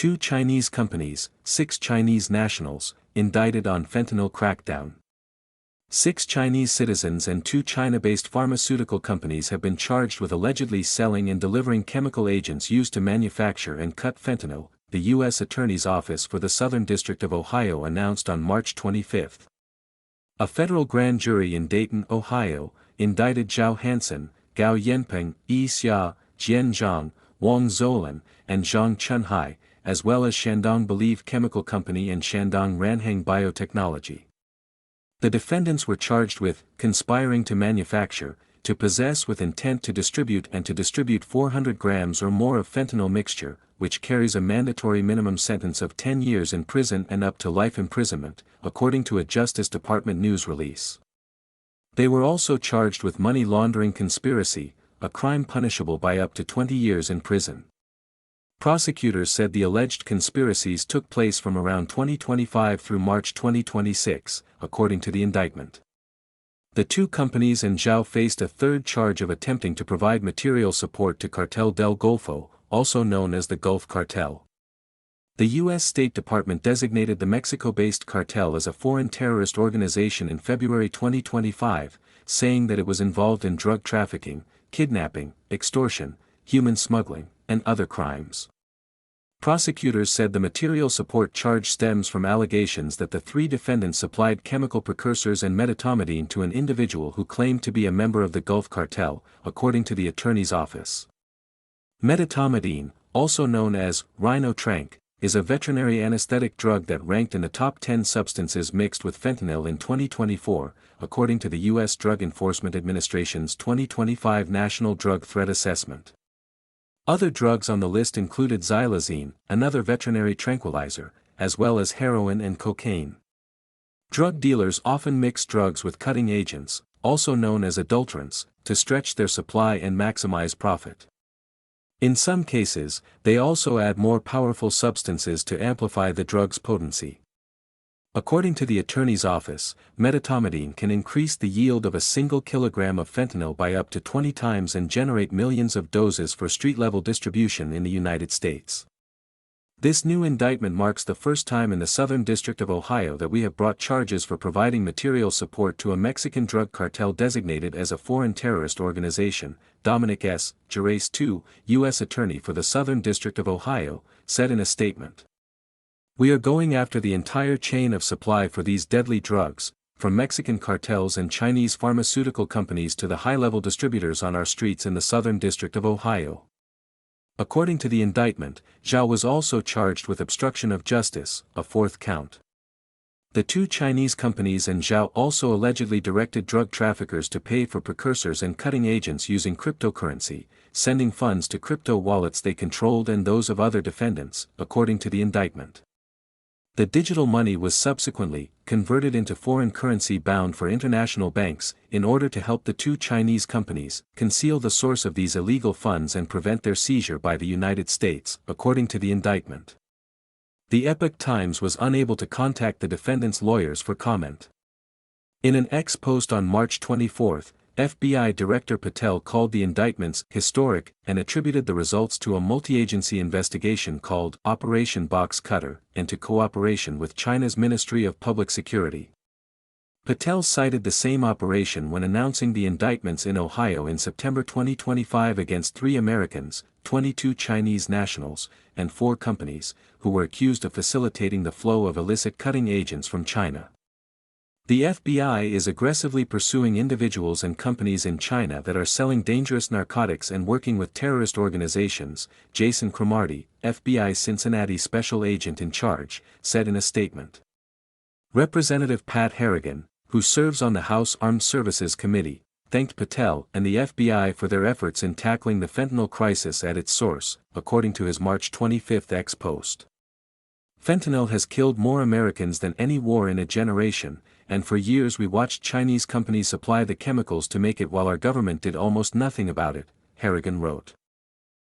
2 Chinese companies, 6 Chinese nationals, indicted on fentanyl crackdown. 6 Chinese citizens and 2 China-based pharmaceutical companies have been charged with allegedly selling and delivering chemical agents used to manufacture and cut fentanyl, the U.S. Attorney's Office for the Southern District of Ohio announced on March 25. A federal grand jury in Dayton, Ohio, indicted Zhao Hansen, Gao Yanpeng, Yi Xia, Jian Zhang, Wang Zolin, and Zhang Chunhai, as well as Shandong Believe Chemical Company and Shandong Ranhang Biotechnology. The defendants were charged with conspiring to manufacture, to possess with intent to distribute and to distribute 400 grams or more of fentanyl mixture, which carries a mandatory minimum sentence of 10 years in prison and up to life imprisonment, according to a Justice Department news release. They were also charged with money laundering conspiracy, a crime punishable by up to 20 years in prison. Prosecutors said the alleged conspiracies took place from around 2025 through March 2026, according to the indictment. The 2 companies and Zhao faced a third charge of attempting to provide material support to Cartel del Golfo, also known as the Gulf Cartel. The U.S. State Department designated the Mexico-based cartel as a foreign terrorist organization in February 2025, saying that it was involved in drug trafficking, kidnapping, extortion, human smuggling, and other crimes. Prosecutors said the material support charge stems from allegations that the 3 defendants supplied chemical precursors and medetomidine to an individual who claimed to be a member of the Gulf Cartel, according to the attorney's office. Medetomidine, also known as rhinotrank, is a veterinary anesthetic drug that ranked in the top 10 substances mixed with fentanyl in 2024, according to the U.S. Drug Enforcement Administration's 2025 National Drug Threat Assessment. Other drugs on the list included xylazine, another veterinary tranquilizer, as well as heroin and cocaine. Drug dealers often mix drugs with cutting agents, also known as adulterants, to stretch their supply and maximize profit. In some cases, they also add more powerful substances to amplify the drug's potency. According to the attorney's office, medetomidine can increase the yield of a single kilogram of fentanyl by up to 20 times and generate millions of doses for street-level distribution in the United States. This new indictment marks the first time in the Southern District of Ohio that we have brought charges for providing material support to a Mexican drug cartel designated as a foreign terrorist organization, Dominic S. Gerace II, U.S. Attorney for the Southern District of Ohio, said in a statement. We are going after the entire chain of supply for these deadly drugs, from Mexican cartels and Chinese pharmaceutical companies to the high-level distributors on our streets in the Southern District of Ohio. According to the indictment, Zhao was also charged with obstruction of justice, a 4th count. The 2 Chinese companies and Zhao also allegedly directed drug traffickers to pay for precursors and cutting agents using cryptocurrency, sending funds to crypto wallets they controlled and those of other defendants, according to the indictment. The digital money was subsequently converted into foreign currency bound for international banks, in order to help the 2 Chinese companies conceal the source of these illegal funds and prevent their seizure by the United States, according to the indictment. The Epoch Times was unable to contact the defendants' lawyers for comment. In an X post on March 24, FBI Director Patel called the indictments historic and attributed the results to a multi-agency investigation called Operation Box Cutter and to cooperation with China's Ministry of Public Security. Patel cited the same operation when announcing the indictments in Ohio in September 2025 against 3 Americans, 22 Chinese nationals, and 4 companies, who were accused of facilitating the flow of illicit cutting agents from China. The FBI is aggressively pursuing individuals and companies in China that are selling dangerous narcotics and working with terrorist organizations, Jason Cromartie, FBI Cincinnati Special Agent in charge, said in a statement. Representative Pat Harrigan, who serves on the House Armed Services Committee, thanked Patel and the FBI for their efforts in tackling the fentanyl crisis at its source, according to his March 25 X post. Fentanyl has killed more Americans than any war in a generation, and for years we watched Chinese companies supply the chemicals to make it while our government did almost nothing about it, Harrigan wrote.